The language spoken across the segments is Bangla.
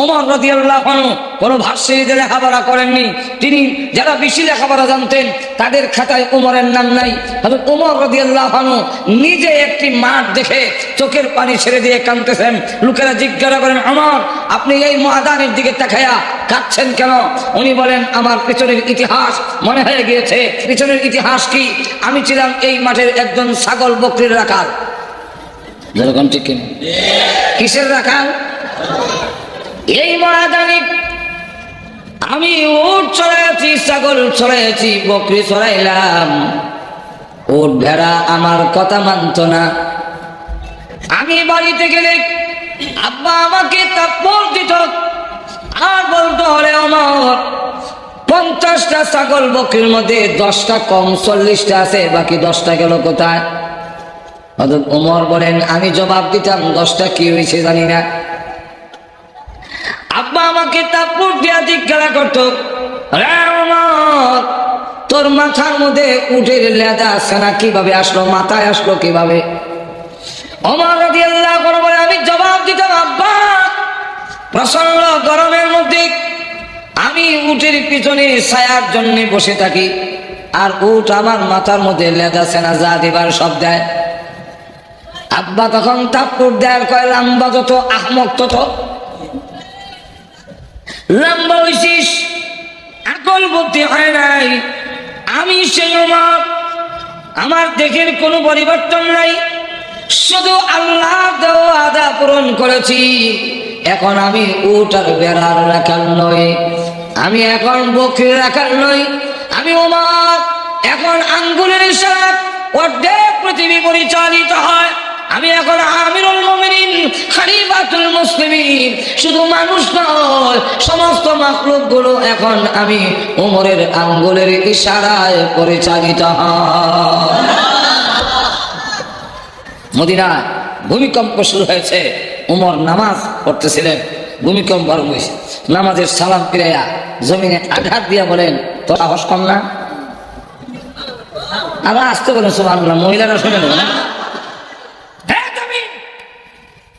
ওমর রাদিয়াল্লাহু আনহু কোনো ভার্সিটিতে লেখাপড়া করেননি, তিনি যারা বেশি লেখাপড়া জানতেন তাদের খাতায় ওমরের নাম নাই। হযরত ওমর রাদিয়াল্লাহু আনহু নিজে একটি মাঠ দেখে চোখের পানি ছেড়ে দিয়ে কাঁদতেছেন। লোকেরা জিজ্ঞাসা করেন, ওমর আপনি এই ময়দানের দিকে তাকায়া কাঁদছেন কেন? উনি বলেন, আমার পেছনের ইতিহাস মনে হয়ে গিয়েছে। পেছনের ইতিহাস কি? আমি ছিলাম এই মাঠের একজন ছাগল বকরির রাখাল। যেরকম ঠিক কিনা? কিসের রাখাল? এই ময়দানে আমি উট চড়াইছি, ছাগল চড়াইছি, বকরি চড়াইলাম। উট ভেড়া আমার কথা মানত না। আমি বাড়িতে গেলে আব্বা আমাকে থাপ্পড় দিত আর বলতো, হলে আমার 50টা ছাগল বকরির মধ্যে 10টা কম, 40টা আছে, বাকি 10টা গেল কোথায়? হযরত ওমর বলেন, আমি জবাব দিতাম 10টা কি হয়েছে জানি না। আব্বা আমাকে থাপ্পড় দিয়া জিজ্ঞাসা করতো, তোর মাথার মধ্যে উটের লেদা ছানা কিভাবে আসলো, মাথায় আসলো কিভাবে? ওমর রাদিয়াল্লাহু আনহু বলে, আমি জবাব দিতাম, আব্বা প্রচন্ড গরমের মধ্যে আমি উটের পিছনে ছায়ার জন্য বসে থাকি, আর উট আমার মাথার মধ্যে লেদা ছানা যা দিবার সব দেয়। আব্বা তখন থাপ্পড় দেয়, কয় লম্বা যত আহমক তত লম্বা হইছিস, আকল বুদ্ধি হয় নাই। আমি সেই ওমর, আমার দেহের কোনো পরিবর্তন নাই, শুধু আল্লাহ দেওয়া আদা পূরণ করেছি। এখন আমি উট আর বেড়ার রাখাল নই, আমি এখন বকরির রাখাল নই, আমি ওমর। এখন আঙ্গুলের ইশারায় অর্ধেক পৃথিবী পরিচালিত হয়। আমি এখন আমিরুল মুমিনিন, খলিফাতুল মুসলিমিন। শুধু মানুষ নয়, সমস্ত মাখলুক গুলো এখন আমি ওমরের আঙ্গুলের ইশারায় পরিচালিত হয়। মদিনায় ভূমিকম্প শুরু হয়েছে, ওমর নামাজ পড়তেছিলেন, ভূমিকম্প আরম্ভ হয়েছে। নামাজের সালাম ফিরাইয়া জমিনে আঘাত দিয়া বলেন, তোর সাহস কম না? আবার আসতে বলেন সুবহানাল্লাহ, মহিলারা শুনে নেব না।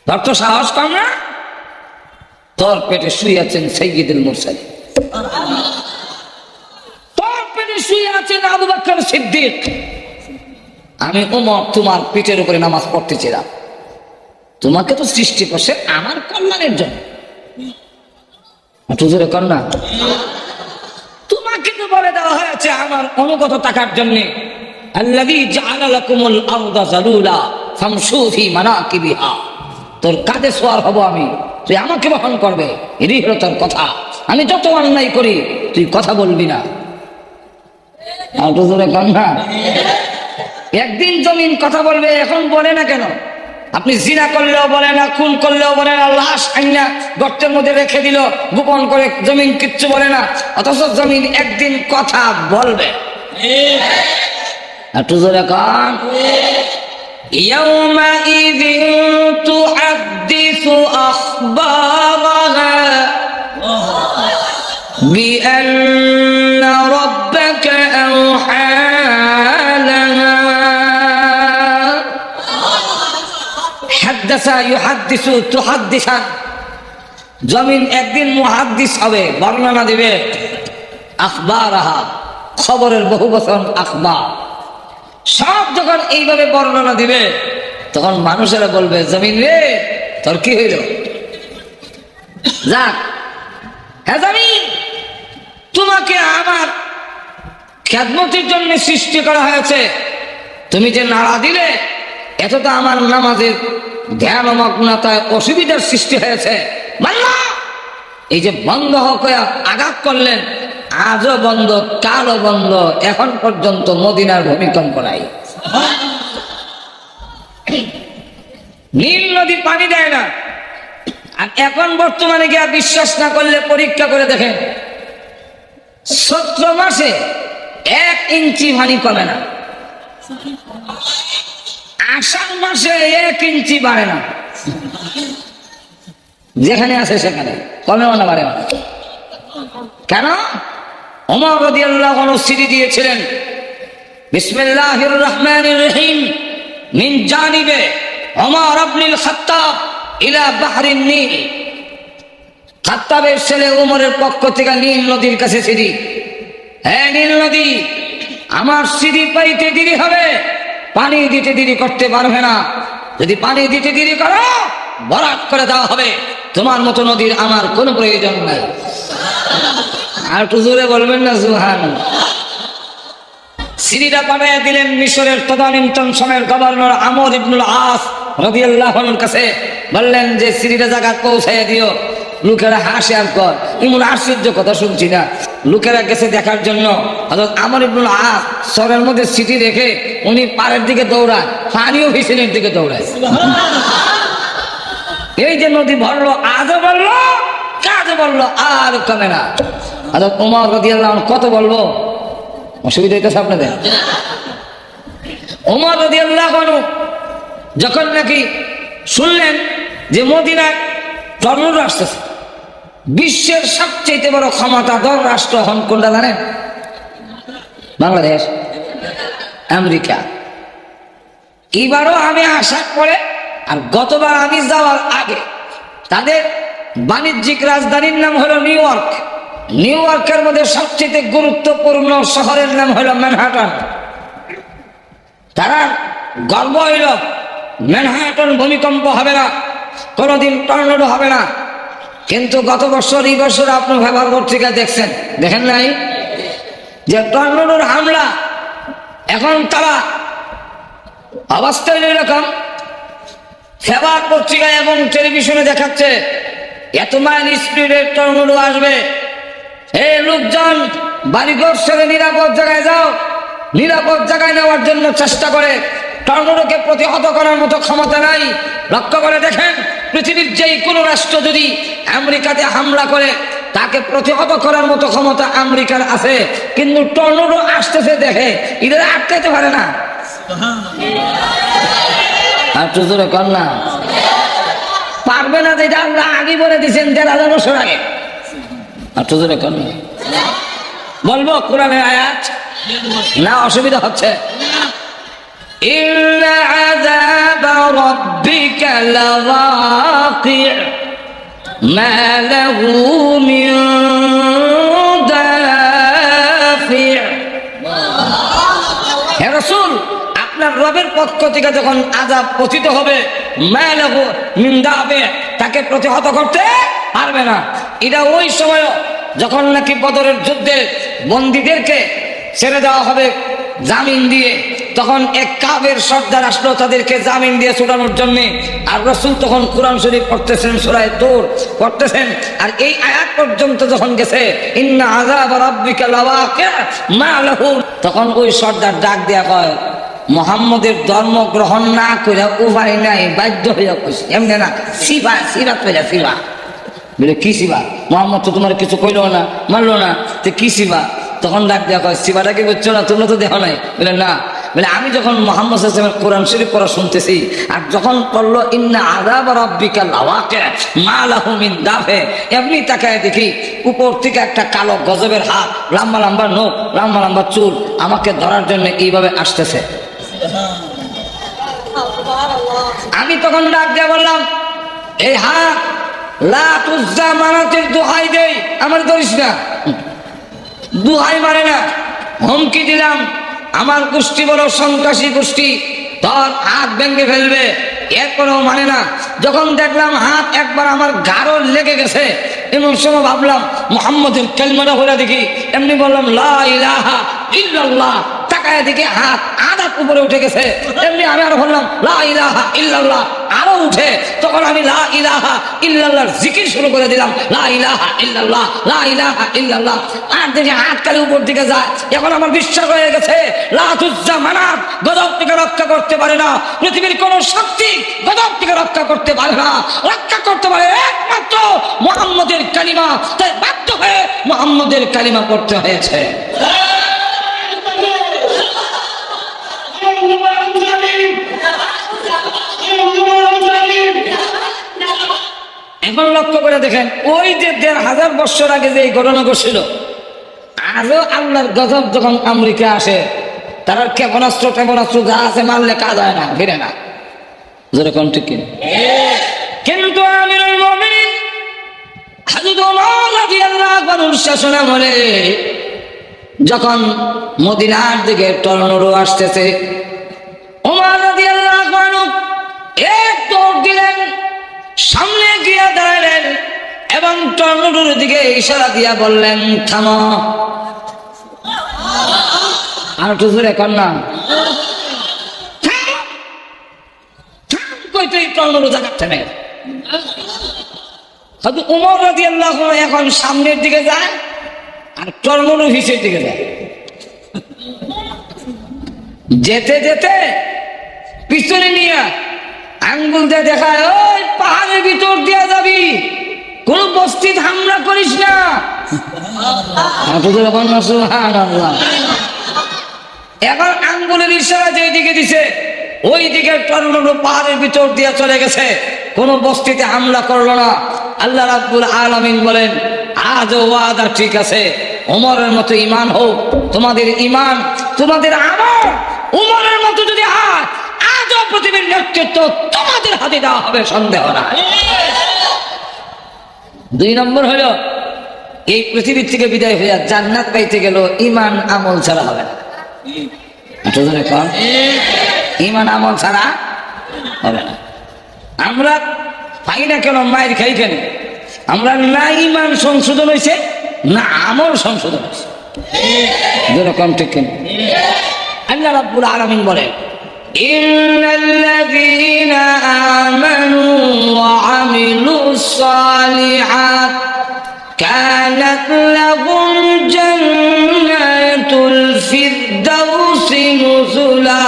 তোর তো সাহস কম না? তোর পেটে শুয়ে আছেন সাইয়্যিদুল মুরসালিন, তোর পেটে শুয়ে আছেন আবু বকর সিদ্দিক। আমি ওমর তোমার পিঠের উপরে নামাজ পড়তেছিলাম। তোমাকে তো সৃষ্টি করছে আমার কল্যাণের জন্য, কন্যা তোমাকে তো বলে দেওয়া হয়েছে আমার অনুগত থাকার জন্য। আল্লাযী জাআলা লাকুমুল আরদা যালুলা ফামশু ফি মানাকিবিহা। তোর কাঁধে সওয়ার হব আমি, তুই আমাকে বহন করবে, এরই হলো তোর কথা। আমি যত অন্যায় করি তুই কথা বলবি না। কন্যা একদিন জমিন কথা বলবে, এখন বলে না কেন? আপনি জিনা করলেও বলে না, খুন করলেও বলে না, লাশ আইনা গর্তের মধ্যে রেখে দিল গোপন করে, জমিন কিচ্ছু বলে না। অথচ জমিন একদিন কথা বলবে। একটু জোরে কান। يومئذ تحدث أخبارها بأن ربك أوحى لها حدث يحدث تحدثا। জমিন একদিন মুহাদ্দিস হবে, বর্ণনা দিবে। আখবারাহা, খবরের বহু বচন আখবার। সব যখন এইভাবে বর্ণনা দিবে, তখন মানুষেরা বলবে, জমিন রে তোর কি হইল? যাক, হ্যাঁ জমিন, তোমাকে আমার খেদমতের জন্য সৃষ্টি করা হয়েছে। তুমি যে নাড়া দিলে, এত তো আমার নামাজের ধ্যানমগ্নতায় অসুবিধার সৃষ্টি হয়েছে। এই যে বন্ধ হোক আঘাত করলেন, আজও বন্ধ, কালও বন্ধ, এখন পর্যন্ত মদিনার ভূমিকম্প নাই। নীল নদী পানি দেয় না। আর এখন বর্তমানে গিয়ে বিশ্বাস না করলে পরীক্ষা করে দেখেন, 17 মাসে 1 ইঞ্চি পানি কমে না, আষাঢ় মাসে 1 ইঞ্চি বাড়ে না। যেখানে আছে সেখানে কমেও না, বাড়েও না। কেন? ওমর রাদিয়াল্লাহু আনহু সিরি দিয়েছিলেন, বিসমিল্লাহির রহমানির রহিম মিন জানিবে ওমর ইবনুল খাত্তাব ইলা বাহরিন নীল। খাত্তাবের ছেলে উমরের পক্ষ থেকে নীল নদীর কাছে সিঁড়ি, হ্যাঁ নীল নদী, আমার সিঁড়ি পাইতে দেরি হবে, পানি দিতে দেরি করতে পারবে না। যদি পানি দিতে দেরি করো বরাত করে দেওয়া হবে। তোমার মতো নদীর আমার কোনো প্রয়োজন নাই। আর একটু জোরে বলবেন না সুবহানাল্লাহ। সিঁড়িটা পাঠিয়ে দিলেন মিশরের তদানীন্তন সময়ের গভর্নর আমর ইবনুল আস রাদিয়াল্লাহু আনহুর কাছে, বললেন যে সিঁড়িটা জায়গা পৌঁছাইয়া দিও। লোকেরা হাসে আর কর, এমন আশ্চর্য কথা শুনছি না। লোকেরা গেছে দেখার জন্য। হযরত আমর ইবনুল আস সরের মধ্যে সিঁড়ি রেখে উনি পাড়ের দিকে দৌড়ায়, পানিও ভিসেলের দিকে দৌড়ায়। এই যে নদী ভরলো, আজও বললো কাজও বললো, আর কমে না। হযরত ওমর রাদিয়াল্লাহু আনহু কত বলবো, অসুবিধা হইতেছে আপনাদের? ওমর রাদিয়াল্লাহু আনহু যখন নাকি শুনলেন যে মদিনায় টর্নেডো আসতেছে, বিশ্বের সবচেয়ে বড় ক্ষমতাধর রাষ্ট্র হন কোনটা জানেন? বাংলাদেশ, আমেরিকা। এবারও আমি আসার পরে আর গতবার আমি যাওয়ার আগে তাদের বাণিজ্যিক রাজধানীর নাম হলো নিউ ইয়র্ক। নিউ ইয়র্কের মধ্যে সবচেয়ে গুরুত্বপূর্ণ শহরের নাম হলো ম্যানহাটন। তারা গর্ব হইল ম্যানহাটন ভূমিকম্প হবে না, কোনোদিন টর্নেডো হবে না। কিন্তু গত বছর এই বছর আপনার খবর পত্রিকা দেখছেন, দেখেন নাই যে টর্নেডোর হামলা? এখন তারা অবস্থা এরকম, খবর পত্রিকা এবং টেলিভিশনে দেখাচ্ছে এত মাইল স্পিডে টর্নেডো আসবে। এই লোকজন বাড়িঘর ছেড়ে নিরাপদ জায়গায় যাও, নিরাপদ জায়গায় নেওয়ার জন্য চেষ্টা করে। টর্নেডোকে প্রতিহত করার মতো ক্ষমতা নাই। লক্ষ্য করে দেখেন, পৃথিবীর যেই কোনো রাষ্ট্র যদি আমেরিকাতে হামলা করে তাকে প্রতিহত করার মতো ক্ষমতা আমেরিকার আছে, কিন্তু টর্নেডো আসতেছে দেখে এদের আটকাইতে পারে না। আর তো জোরে কর না, পারবে না। যেটা আমরা আগে বলে দিয়েছেন ১,৫০০ বছর আগে। আর তো জোরে কর না, বলবো কোরআনের আয়াত না? অসুবিধা হচ্ছে? ইন্না আযাব রাব্বিকা লাওয়াকি' মা লাহু মিন দাফি'। হে রাসূল, আপনার রবের পক্ষ থেকে যখন আযাব পতিত হবে, মা লাহু মিন দাফি', তাকে প্রতিহত করতে পারবে না। এটা ওই সময় যখন নাকি বদরের যুদ্ধে বন্দীদেরকে ছেড়ে দেওয়া হবে জামিন দিয়ে, তখন এক কাফের সর্দার আসলো তাদেরকে জামিন দিয়ে ছুটানোর জন্য। আর রাসূল তখন কোরআন শরীফ পড়তেছেন, সূরা তূর পড়তেছেন। আর এই আয়াত পর্যন্ত যখন গেছে ইন্না আযাব রাব্বিকা লাওয়াকি' মা লাহু, তখন ওই সর্দার ডাক দেয়া কয়, মুহাম্মদের ধর্ম গ্রহণ না করে উপায় নাই, বাধ্য হইয়া কইছে। এমনি না, সিবা সিরাত হইয়া সিবা বলে, কি সিবা? মুহাম্মদ তো তোমার কিছু কইলো না, মানলো না, তো কি সিবা? তখন ডাক দেওয়া কয়, সিবাটা কি বুঝছো না? তোমরা তো দেখো নাই। বলে না। বলে আমি যখন মুহাম্মদ সাল্লাল্লাহু আলাইহি ওয়াসাল্লামের কোরআন শরীফ পড়া শুনতেছি, আর যখন পড়লো ইন্না আযাব রাব্বিকা লাওয়াকি' মা লাহু মিন দাফি', এমনি তাকায় দেখি উপর থেকে একটা কালো গজবের হাত, লম্বা লম্বা নখ, লম্বা লম্বা চুল, আমাকে ধরার জন্য এইভাবে আসতেছে। আমি তখন ডাক দিয়ে বললাম, এই হাত লাত উজ্জা মানাতের দোহাই দেই, আমার ধরিস না। দোহাই মানে না, হুমকি দিলাম, আমার গোষ্ঠী বড় সন্ত্রাসী গোষ্ঠী, তোর হাত ভেঙে ফেলবে। এরপরেও মানে না। যখন দেখলাম হাত একবার আমার গাঢ় লেগে গেছে, এমন সময় ভাবলাম মুহাম্মদের কালিমাটা হয়ে দেখি, এমনি বললাম লা ইলাহা ইল্লাল্লাহ। তাকায় দেখি হাত আধা উপরে উঠে গেছে। এমনি আমি আরো বললাম লা ইলাহা ইল্লাল্লাহ, আরো উঠে। তখন আমি লা ইলাহা ইল্লাল্লাহর জিকির শুরু করে দিলাম, লা ইলাহা ইল্লাল্লাহ, লা ইলাহা ইল্লাল্লাহ। আর দেখি হাত কালি উপর দিকে যায়। এখন আমার বিশ্বাস হয়ে গেছে লাত উজ্জা মানাত গজব থেকে রক্ষা করতে পারে না। পৃথিবীর কোন শক্তি গজব থেকে রক্ষা করতে পারে না। রক্ষা করতে পারে একমাত্র মুহাম্মদের কালিমা। তাই বাধ্য হয়ে মুহাম্মদের কালিমা পড়তে হয়েছে। এখন লক্ষ্য করে দেখেন, ওই যে ১,৫০০ বছর আগে যে এই ঘটনা ঘটছিল, আজও আল্লাহর গজব যখন আমেরিকা আসে, তারা ক্ষেপণাস্ত্র যা আছে মারলে কাজ হয় না, ফিরে না। যেরকম ঠিক কিন্তু আমিরুল মুমিনিন হযরত ওমর রাদিয়াল্লাহু আনহুর শাসনামলে যখন মদিনার দিকে টর্নেডো আসতেছে, ওমর রাদিয়াল্লাহু আনহু এক দৌড় দিলেন, সামনে গিয়ে দাঁড়ালেন এবং টর্নেডোর দিকে ইশারা দিয়া বললেন, থামো। আর একটু জোরে কর না, কইতেই টর্নেডো জায়গা থেমে। হয়তো ওমর রাদিয়াল্লাহু আনহু এখন সামনের দিকে যায় আর টর্নেডো হিসের দিকে যায়। যেতে যেতে পিছনে নিয়ে আঙ্গুল দিয়ে দেখায়, ওই পাহাড়ের ভিতর দিয়ে যাবি, কোন বস্তিতে হামলা করিস না। সুবহানাল্লাহ। এখন আঙ্গুলের ইশারা যেদিকে দিছে ওই দিকে টর্নেডো পাহাড়ের ভিতর দিয়ে চলে গেছে, কোন বস্তিতে হামলা করলো না। আল্লাহ রাব্বুল আলামিন বলেন, আজ ওয়াদা ঠিক আছে, ওমরের মতো ঈমান হোক, তোমাদের ঈমান, তোমাদের আমল ওমরের মতো যদি হয়, আজও পৃথিবীর নেতৃত্ব তোমাদের হাতে দেওয়া হবে, সন্দেহ নাই। 2 নম্বর হলো, এই পৃথিবীর থেকে বিদায় হইয়া জান্নাত পাইতে গেল ঈমান আমল ছাড়া হবে না। ঈমান আমল ছাড়া হবে না। আমরা পাই না কেন, মায়ের খাই কেন? আমরা না ঈমান সংশোধন হয়েছে, না আমল সংশোধন হয়েছে। যেরকম ঠিক কেন? আল্লাহ রাব্বুল আলামিন বলেন, ইন্নাল্লাযীনা আমানু ওয়া আমিলুস সালিহাত কানাত লাহুম জান্নাতুল ফিরদাউসি নুজুলা।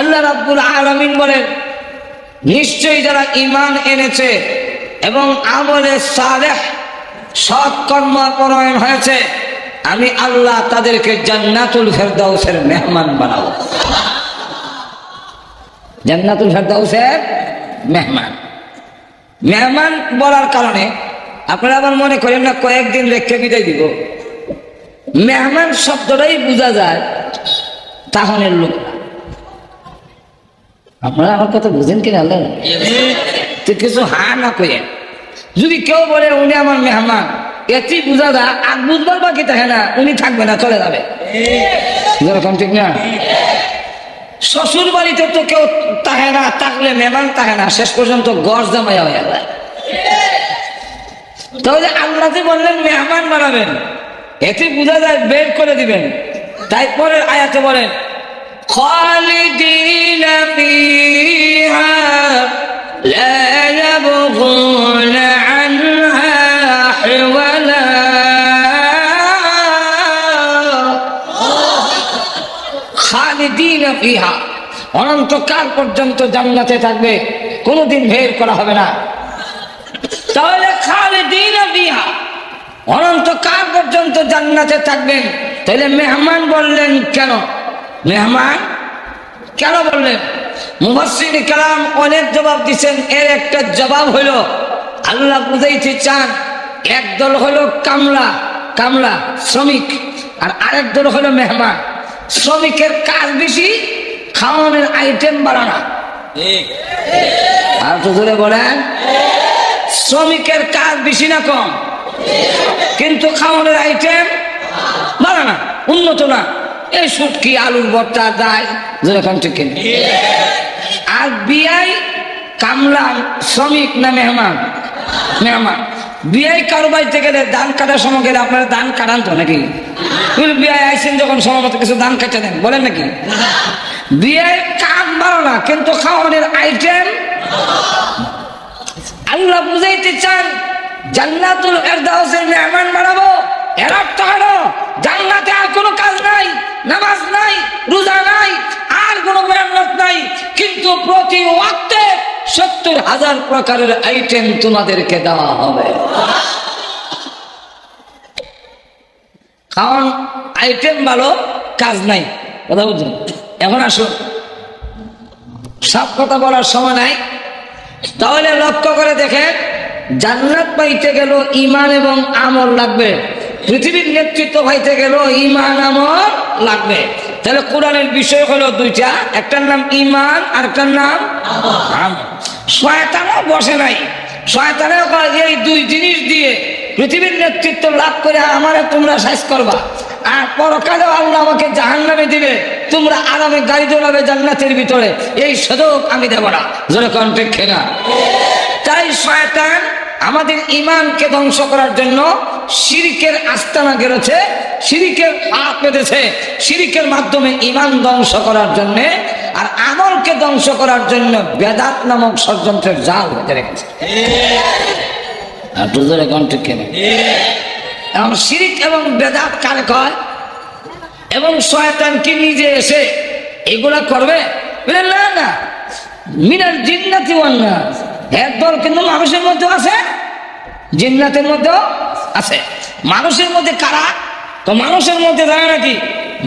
আল্লাহ রাব্বুল আলামিন বলেন, নিশ্চয়ই যারা ঈমান এনেছে এবং আমলে সালেহ সৎ কর্মপরায়ণ হয়েছে, আমি আল্লাহ তাদেরকে জান্নাতুল ফেরদাউসের মেহমান বানাবো। জান্নাতুল ফেরদাউসের মেহমান। মেহমান বলার কারণে আপনারা আবার মনে করেন না কয়েকদিন রেখে বিদায় দিব। মেহমান শব্দটাই বোঝা যায় তাহনের লোক। আপনারা আমার কথা বুঝেন কিনা? আল্লাহ তো কিছু হা না কইেন। যদি কেউ বলে উনি আমার মেহমান, এতেই বোঝা যায় আর বুঝবার বাকি থাকে না, উনি থাকবে না, চলে যাবে। যেরকম ঠিক না? শ্বশুর বাড়িতে তো কেউ থাকে না, থাকলে মেহমান থাকে না, শেষ পর্যন্ত গড় জামাইয়া হয়ে যায়। তাহলে আল্লাহ যে বললেন মেহমান বানাবেন, এতে বোঝা যায় বের করে দিবেন। তাই পরের আয়াতে বলেন, খালিদিনা ফিহা লা ইয়াবগুনা আনহা হিওয়ালা। খালিদিনা ফিহা, অনন্তকাল পর্যন্ত জান্নাতে থাকবে, কোনোদিন বের করা হবে না। তাহলে খালিদিনা ফিহা, অনন্তকাল পর্যন্ত জান্নাতে থাকবেন। তাহলে মেহমান বললেন কেন? মেহমান কেন বললেন? মুফাসসিরিনে কেরাম অনেক জবাব দিচ্ছেন। এর একটা জবাব হইল, আল্লাহ বুঝাইতে চান একদল হলো কামলা শ্রমিক, আর আরেক দল হলো মেহমান। শ্রমিকের কাজ বেশি, খাওয়ানোর আইটেম বাড়ানো। আর তো ধরে বলেন, শ্রমিকের কাজ বেশি না কম? কিন্তু খাওয়ানোর আইটেম বাড়ানো, উন্নত না। এই শুটকি, আলুর ভর্তা, ডাল, যেরকম ঠিক। আর বিয়াই কামলা শ্রমিক না মেহমান? মেহমান। বিয়াই কারো বাড়িতে গেলে ধান কাটার সময় গেলে আপনারা ধান কাটান তো নাকি? বিয়াই আইসেন যখন সময় মতো কিছু ধান কাটে দেন, বলেন নাকি? বিয়াই কাম বাড়ো না, কিন্তু খাওয়ানোর আইটেম। আল্লাহ বুঝাইতে চান জান্নাতুল ফেরদাউসের মেহমান বানাবো। এর অর্থ হলো জান্নাতে আর কোনো কাজ নাই, নামাজ নাই, রোজা নাই, আর কোনো মেহনত নাই, কিন্তু প্রতি ওয়াক্তে 70,000 প্রকারের আইটেম তোমাদেরকে দেওয়া হবে। খাওয়ান আইটেম ভালো, কাজ নাই। কথা বুঝছেন? এখন আসুন, সব কথা বলার সময় নাই। তাহলে লক্ষ্য করে দেখেন, জান্নাত পাইতে গেল ঈমান এবং আমল লাগবে। পৃথিবীর নেতৃত্ব পাইতে গেল ঈমান আমল লাগবে। তাহলে কোরআনের বিষয় হলো 2টা, একটার নাম ঈমান আর একটার নাম আমল। শয়তানও বসে নাই, শয়তানেও কয় এই দুই জিনিস দিয়ে পৃথিবীর নেতৃত্ব লাভ করে আমারে তোমরা শেষ করবা, আর পরকালেও আল্লাহ আমাকে জাহান্নামে দিবে, তোমরা আরামে গাড়ি দৌড়াবে জান্নাতের ভিতরে, এই সুযোগ আমি দেব না। জোরে কোন ঠিক কিনা? তাই শয়তান আমাদের ঈমানকে ধ্বংস করার জন্য শিরকের আস্তানা গেড়েছে, শিরকের হাত পেতেছে, শিরকের মাধ্যমে ঈমান ধ্বংস করার জন্য, আর আমলকে ধ্বংস করার জন্য বেদাত নামক ষড়যন্ত্রের জাল বেঁধে রেখেছে। আর জোরে কোন ঠিক কিনা? এবং শিরক এবং বেদাত কারে কয়? এবং শয়তান কি নিজে এসে এগুলা করবে? না না, মিনাল জিন্নাতি ওয়ান নাস, এর দল কিন্তু মানুষের মধ্যে আছে, জিন্নাতের মধ্যেও আছে। মানুষের মধ্যে কারা? তো মানুষের মধ্যে জানে নাকি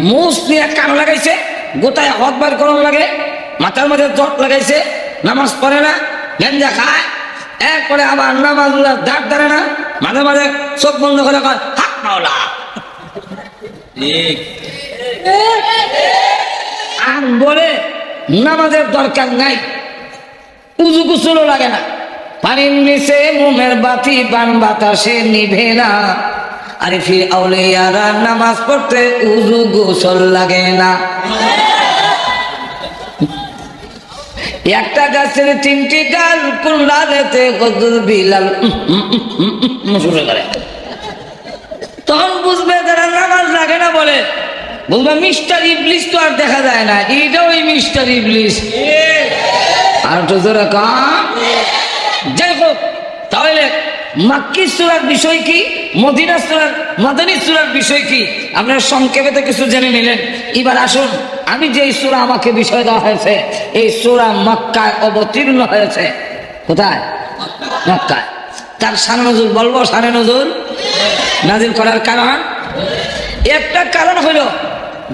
মুস নিয়ে কান লাগাইছে, গোটায় হাত বার করন লাগে, মাথার মধ্যে জট লাগাইছে, নামাজ পড়ে না, গেঞ্জা খায়, এরপরে আবার নামাজ দাঁড় ধরে না, মাঝে মাঝে চোখ বন্ধ করে কয় হাত মাওলা, আর বলে নামাজের দরকার নাই, উজু কুসুলও লাগে না, পানির নিচে মোমের বাতি বান বাতাসে নিভে না, আরে ফির আউলিয়ারা নামাজ পড়তে উজু গোসল লাগে না। একটা গাছের তিনটি ডাল, কোন ডালেতে হুজুর বিলাল শুরু করে, তখন বুঝবে যারা নামাজ লাগে না বলে, বলবে মিস্টার ইবলিস তো আর দেখা যায় না, এইটা ওই মিস্টার ইবলিস। আর তো জোরে কম। যাই হোক, তাহলে মাক্কি সূরার বিষয় কি, মদিনা সূরার মাদানী সূরার বিষয় কি, আপনারা সংক্ষেপে তো কিছু জেনে নিলেন। এবার আসুন, আমি যে সূরা আমাকে বিষয় দেওয়া হয়েছে, এই সূরা মক্কায় অবতীর্ণ হয়েছে। কোথায়? মক্কায়। তার শানে নজুল বলবো। শানে নজুল নাজিল করার কারণ, একটা কারণ হলো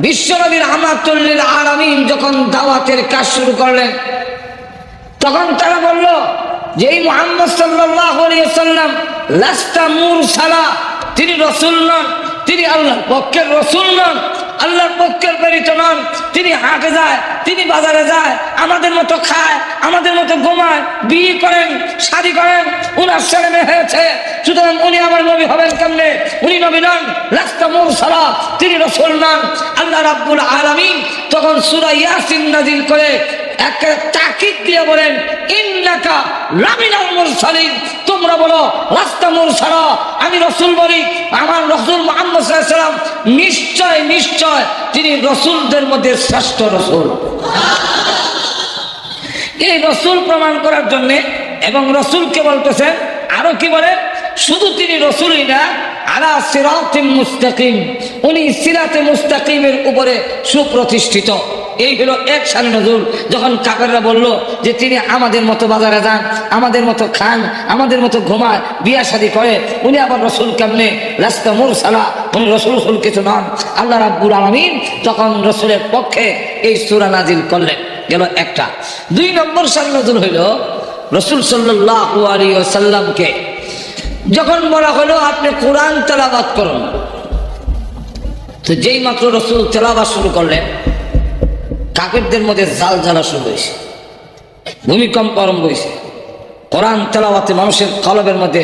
বিশ্বনবীর রাহমাতুল লিল আলামিন যখন দাওয়াতের কাজ শুরু করলেন, তখন তারা বলল যে এই মুহাম্মদ সাল্লাল্লাহু আলাইহি ওয়াসাল্লাম লাস্তা মুরসালা, তিনি রাসূল নন, তিনি আল্লাহর পক্ষের রাসূল নন, আল্লাহর পক্ষের প্রেরিত নন। তিনি হাটে যায়, তিনি বাজারে যায়, আমাদের মতো খায়, আমাদের মতো ঘুমায়, বিয়ে করেন, শাদী করেন, উনার ছেলে মেয়ে হয়েছে, সুতরাং উনি আমার নবী হবেন কেমনে? উনি নবী নন, লাস্তা মুরসালা, তিনি রাসূল নন। আল্লাহ রাব্বুল আলামিন তখন সূরা ইয়াসিন নাযিল করে একটা তাকিদ দিয়ে বলেন, ইন্নাকা লামিনাল মুরসালিন, তোমরা বলো লাস্তা মুরসালা, আমি রাসূল বলি, আমার রাসূল মুহাম্মদ সাল্লাল্লাহু আলাইহি ওয়াসাল্লাম নিশ্চয় নিশ্চয় তিনি রাসূলদের মধ্যে শ্রেষ্ঠ রাসূল। এই রাসূল প্রমাণ করার জন্য, এবং রাসূলকে বলতেছেন আরো কি বলে, শুধু তিনি রাসূলই না, আলা সিরাতিম মুস্তাকিম, উনি সিরাতে মুস্তাকিমের উপরে সুপ্রতিষ্ঠিত। এই হলো এক শানে নজুল। যখন কাফেররা বলল যে তিনি আমাদের মতো বাজারে যান, আমাদের মতো খান, আমাদের মতো ঘুমায়, বিয়া শাদী করে, উনি আবার রাসূল কেমনে? লাস্তা মুরসালা, উনি রাসূল কিছু নন। আল্লাহ রাব্বুল আলামিন তখন রাসূলের পক্ষে এই সূরা নাজিল করলেন। গেল একটা। 2 নম্বর শানে নজুল হইল রাসূল সাল্লাল্লাহু আলাইহি ওয়াসাল্লামকে যখন বলা হলো আপনি কোরআন তেলাওয়াত করুন, তো যেই মাত্র রাসূল তেলাওয়াত শুরু করলেন, কাফেরদের মধ্যে জালজালা শুরু হয়েছে, ভূমিকম্প আরম্ভ হয়েছে। কোরআন তেলাওয়াতে মানুষের কলবের মধ্যে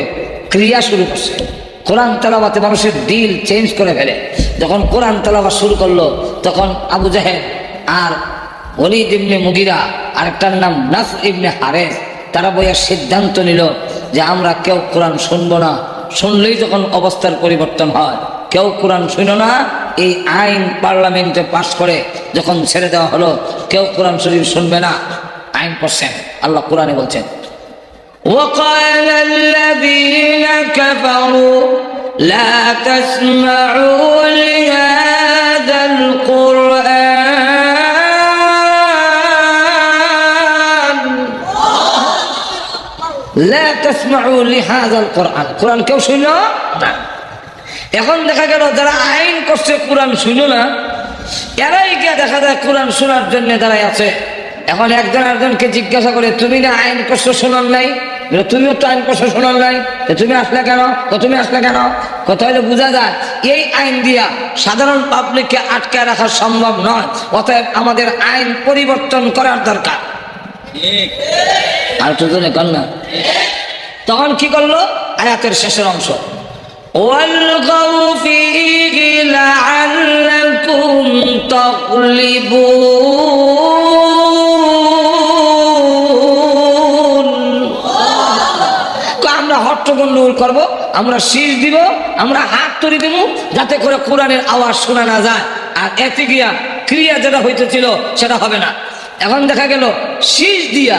ক্রিয়া শুরু করছে, কোরআন তেলাওয়াতে মানুষের দিল চেঞ্জ করে ফেলে। যখন কোরআন তেলাওয়াত শুরু করলো, তখন আবু জাহেল আর ওলীদ ইবনে মুগীরা, আরেকটার নাম নাসর ইবনে হারেস, তারা বইয়া সিদ্ধান্ত নিল যে আমরা কেউ কোরআন শুনবো না। শুনলেই যখন অবস্থার পরিবর্তন হয়, কেউ কোরআন শুনো না। এই আইন পার্লামেন্টে পাশ করে যখন ছেড়ে দেওয়া হলো, কেউ কোরআন শরীফ শুনবে না, আইন করছেন। আল্লাহ কোরআনে বলছেন, وقال الذين كفروا لا تسمعوا لهذا القرآن لا تسمعوا لهذا القرآن, কোরআন কেউ শুনো না। এখন দেখা গেল যারা আইন করছে কোরআন শুনো না, এরাই গিয়ে দেখা যায় কোরআন শোনার জন্য দাঁড়ায় আছে। এখন একজন আরেকজনকে জিজ্ঞাসা করে, তুমি না আইন করছো শোনার নাই? তুমিও তো আইন করছো শোনার নাই, তুমি আসলে কেন? তুমি আসলে কেন? কথা হলে বোঝা যায় এই আইন দিয়া সাধারণ পাবলিককে আটকায় রাখা সম্ভব নয়। অতএব আমাদের আইন পরিবর্তন করার দরকার। আর তো কন না, তখন কি করলো? আয়াতের শেষের অংশ, ওয়ালগাউ ফীহি লাআল্লাকুম তাগলিবুন। আমরা হট্টগোল করব, আমরা শীষ দিব, আমরা হাত তুলে দিব, যাতে করে কোরআনের আওয়াজ শোনা না যায়। আর এতে গিয়া ক্রিয়া যেটা হইতেছিল সেটা হবে না। এখন দেখা গেল শীষ দিয়া,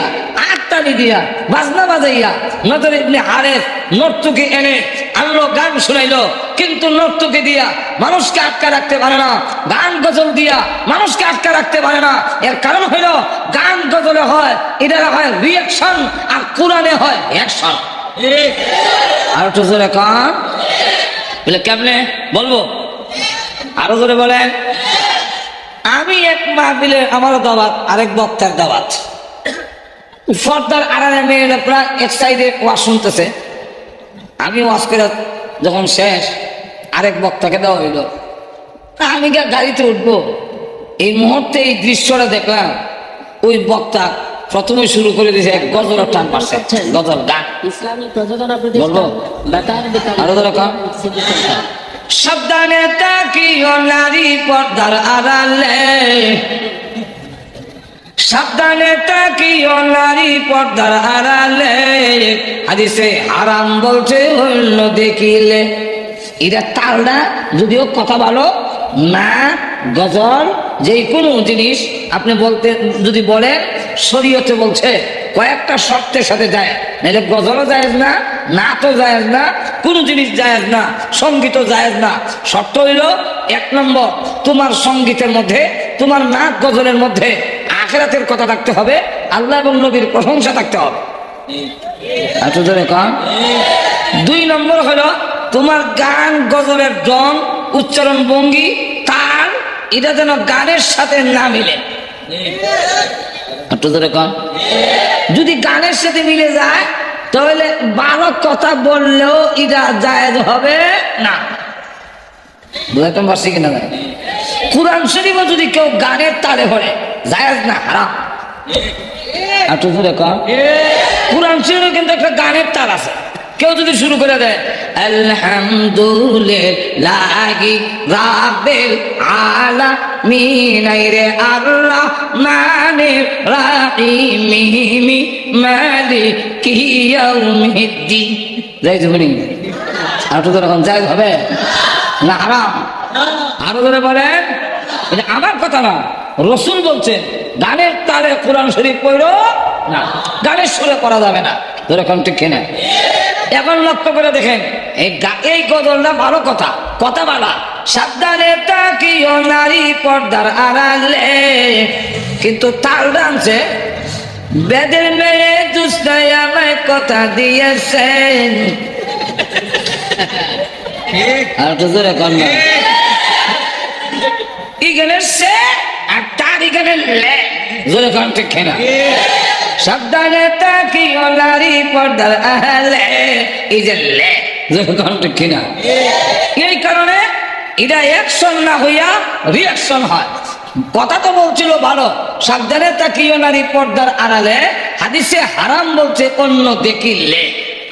আটটানি দিয়া, বাজনা বাজাইয়া নজর ইবনে হারেস নর্তকী এনে আনলো, গান শুনাইলো, কিন্তু নর্তকী দিয়া মানুষকে আটকা রাখতে পারে না, গান গজল দিয়া মানুষকে আটকা রাখতে পারে না। এর কারণ হইল গান গজলে হয় এটা হয় রিয়াকশন, আর কোরআনে হয় অ্যাকশন। আর একটু জোরে কান বলে, কেমনে বলবো? আরো জোরে বলেন। আমি এক মাহফিলে আমারও দাওয়াত, আরেক বক্তার দাওয়াত, পর্দার আড়ালে মেয়েরা প্রায় এক সাইডে ওয়াজ শুনতেছে। আমি ওয়াজ করে যখন শেষ, আরেক বক্তাকে দেওয়া হইল, আমি গাড়িতে উঠবো, এই মুহূর্তে এই দৃশ্যটা দেখলাম। ওই বক্তা প্রথমে শুরু করে দিয়েছে এক গজলের টান পারছে, গজল গান। বলবো আরো দরকার, সাবধানে তাকিও নারী পর্দার আড়ালে, সাবধানে তাকিও নারী পর্দার আড়ালে, হাদিসে হারাম বলছে হইল দেখিলে। এটা তালনা, যদিও কথা ভালো না, গজল যে কোনো জিনিস আপনি বলতে যদি বলেন শরীয়তে বলছে কয়েকটা শর্তের সাথে যায়, নাহলে গজলও জায়েজ না, নাচও জায়েজ না, কোনো জিনিস জায়েজ না, সঙ্গীতও জায়েজ না। শর্ত হইল, এক নম্বর, তোমার সঙ্গীতের মধ্যে, তোমার নাচ গজলের মধ্যে আখিরাতের কথা থাকতে হবে, আল্লাহ এবং নবীর প্রশংসা থাকতে হবে। দুই নম্বর হলো তোমার গান গজলের ঢং, উচ্চারণ ভঙ্গি, তাল, এটা যেন গানের সাথে না মিলে। যদি গানের সাথে মিলে যায় তাহলে ভালো কথা বললেও এটা জায়েজ হবে না। বুঝতে পারছি কিনা? কুরআন শরীফ যদি কেউ গানের তালে পড়ে জায়েজ না, হারাম। কুরআন শরীফে কিন্তু একটা গানের তাল আছে, কেউ যদি শুরু করে দেয় আলহামদুলিল্লাহি রাব্বিল আলামিন রে আর-রাহমানির রাহিম মালিকি ইয়াউমিদ্দিন, যাই বলি আর তো এরকম জায়েজ হবে না, হারাম। আরো ধরে বলেন, এটা আমার কথা না, রাসূল বলছেন গানের তালে কোরআন শরীফ পড়ো না, গানের সুরে করা যাবে না। এরকম ঠিক কিনা? এখন লক্ষ্য করে দেখেন, এই গজলটা ভালো কথা, কথা বলা, সাবধানে তাকিও নারী পর্দার আড়ালে, কিন্তু তাল ডান্সে বেদের মেয়ে দুস্তায় আমায় কথা দিয়েছেন। আর তো জোরে কর না, ইগেনের সে আর তার ইগেনের লে, জোরে কর ঠিক কিনা? সাবধানে তাকিও নারী পর্দার আড়ালে, এই যে লে, জোরে কর ঠিক কিনা? এই কারণে এটা অ্যাকশন না হইয়া রিঅ্যাকশন হয়। কথা তো বলছিল ভালো, সাবধানে তাকিও নারী পর্দার আড়ালে, হাদিসে হারাম বলছে অন্য দেখিলে,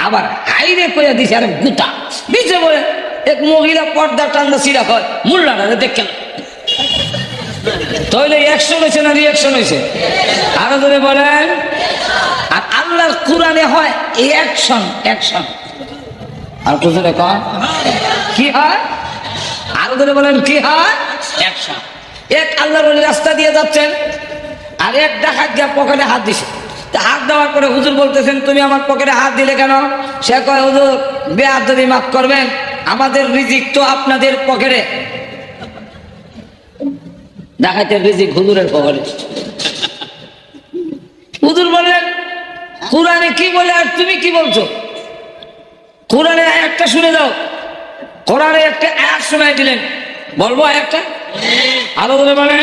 আবার হাইরে কইয়া দিছে আর গুতা দিছে। বলে এক মহিলা পর্দা টান্দা সিরা হয়, মুল্লারা দেখেন, তাহলে অ্যাকশন হয়েছে না রিঅ্যাকশন হয়েছে? আরো ধরে বলেন। আর আল্লাহর কোরআনে হয় অ্যাকশন, অ্যাকশন। আর কোথায় কয় কি হয়? আরো ধরে বলেন কি হয়? অ্যাকশন। এক আল্লাহর ওলি রাস্তা দিয়ে যাচ্ছেন, আর এক ডাকাত গিয়ে পকেটে হাত দিছে। হাত দেওয়ার পরে হুজুর বলতেছেন তুমি আমার পকেটে হাত দিলে কেন? সে কয় হুজুর বেয়াদবি মাফ করবেন, আমাদের রিজিক তো আপনাদের পকেটে। ডাকাতের রিজিক হুজুরের পকেটে। হুজুর বললেন কোরআনে কি বলে আর তুমি কি বলছো? কোরআনে একটা শুনে দাও। কোরআনে একটা আয়াত শোনাই দিলেন, বলবো আয়াতটা? আরো বলে মানে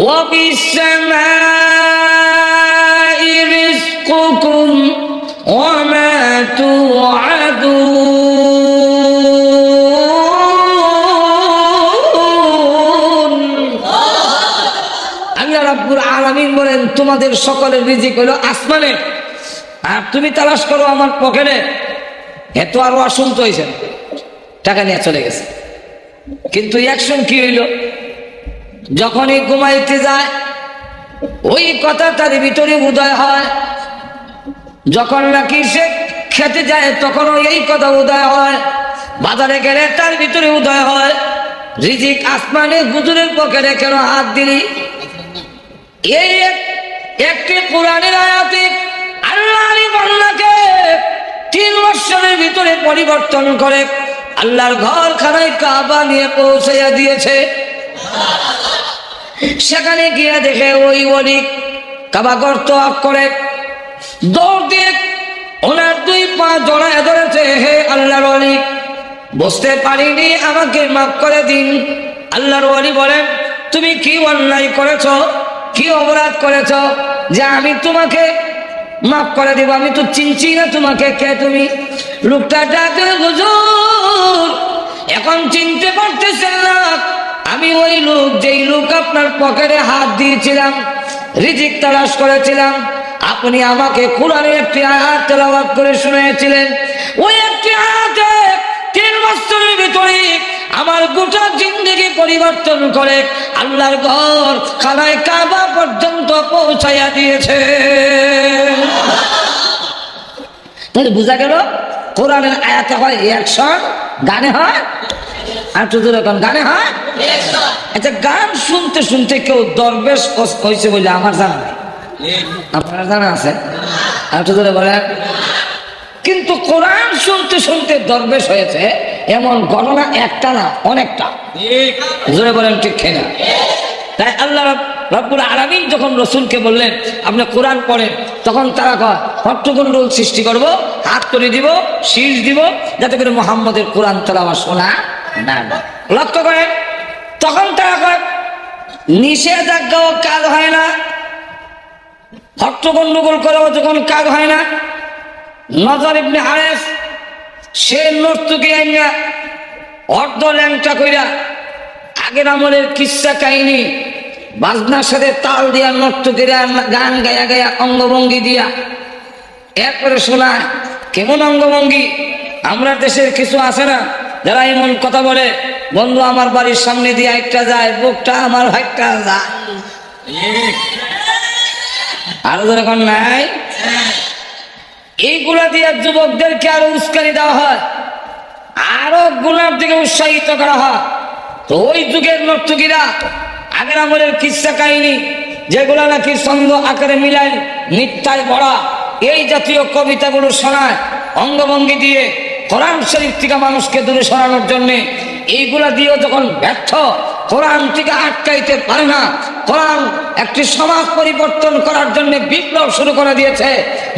ওয়াফিস সামাই রিজকুকুম ওয়া মা তুআদুন। আল্লাহ রাব্বুল আলামিন বলেন তোমাদের সকলের রিজিক হলো আসমানে, আর তুমি তালাশ করো আমার পকেটে, এত আরো আসন্ত হয়েছে, টাকা নিয়ে চলে গেছে। কিন্তু অ্যাকশন কি হইল? যখনই ঘুমাইতে যায় ওই কথা তার ভিতরে উদয় হয়, যখন নাকি সে খেতে যায় তখনও এই কথা উদয় হয়, বাজারে গেলে তার ভিতরে উদয় হয়, রিজিক আসমানে হুজুরের পকেটে কেন হাত দিলি? এই একটি কোরআনের আয়াতে আল্লাহর বান্দাকে 3 বছরের ভিতরে পরিবর্তন করে আল্লাহর ঘরখানায় কাবা নিয়ে পৌঁছাইয়া দিয়েছে। সেখানে গিয়ে দেখে ওই ওলি কাবা ঘর তওয়াফ করে দৌড় দিয়ে ওনার 2 পা জড়ায় ধরেছে, হে আল্লাহর ওলি, বুঝতে পারিনি, আমাকে মাফ করে দিন। আল্লাহর ওলি বলেন, তুমি কি অন্যায় করেছ, কি অপরাধ করেছ যে আমি তোমাকে মাফ করে দিব? আমি তো চিনছি না তোমাকে, কে তুমি? লোকটা ডাকে, হুজুর এখন চিনতে পারতেছেন না, আমি ওই লোক যেই লোক আপনার পকেটে হাত দিয়েছিলাম, রিজিক তালাশ করেছিলাম। আপনি আমাকে কোরআনের একটি আয়াত তেলাওয়াত করে শুনিয়েছিলেন, ওই একটি আয়াতে 3 বছরের ভিতরে আমার গোটা জিন্দেগি পরিবর্তন করে আল্লাহর ঘর খানায় কাবা পর্যন্ত পৌঁছাইয়া দিয়েছে। তাহলে বোঝা গেল কোরআনের আয়াতে হয় অ্যাকশন, গানে হয় আর তো এখন গানে হয়। আচ্ছা, গান শুনতে শুনতে কেউ দরবেশ হয়েছে বলে আমার জানা নাই, আপনার জানা আছে? আর তো বলেন। কিন্তু কোরআন শুনতে শুনতে দরবেশ হয়েছে এমন ঘটনা একটা না, অনেকটা। জোরে বলেন ঠিক কিনা? তাই আল্লাহ রব্বুল আলামিন যখন রসুলকে বললেন আপনি কোরআন পড়েন, তখন তারা কয় হট্টগোল সৃষ্টি করব, হাত করে দিব, শীষ দিব, যাতে করে মুহাম্মদের কোরআন তেলাওয়াত শোনা না। লক্ষ্য করেন, তখন তারা কয় নিষেধাজ্ঞাও কাজ হয় না, হট্টগোল করেও যখন কাজ হয় না। নজর ইবনে হারেস সে নর্তকী আইনা অর্ধ ল্যাংটা কইরা আগের আমলের কিস্সা কাহিনী বাজনার সাথে তাল দিয়া নর্তকীরা গান গায়া গায়া অঙ্গভঙ্গি দিয়া এরপরে শোনায়। কেমন অঙ্গভঙ্গি? আমরা দেশের কিছু আছে না যারা এমন কথা বলে, বন্ধু আমার বাড়ির সামনে দিয়ে একটা যায়, বুকটা আমার ভাইটা যায়, আরো যখন নাই। এইগুলা দিয়ে যুবকদেরকে আরো উস্কানি দেওয়া হয়, আরো গুনার দিকে উৎসাহিত করা হয়। তো ওই যুগের নর্তকীরা আগের আমলের কিস্সা কাহিনী যেগুলা নাকি ছন্দ আকারে মিলায় মিথ্যায় ভরা, এই জাতীয় কবিতাগুলো শোনায় অঙ্গভঙ্গি দিয়ে কোরআন শরীফ থেকে মানুষকে দূরে সরানোর জন্যে। এইগুলা দিয়েও যখন ব্যর্থ, কোরআন থেকে আটকাইতে পারে না, কোরআন একটি সমাজ পরিবর্তন করার জন্য বিপ্লব শুরু করে দিয়েছে,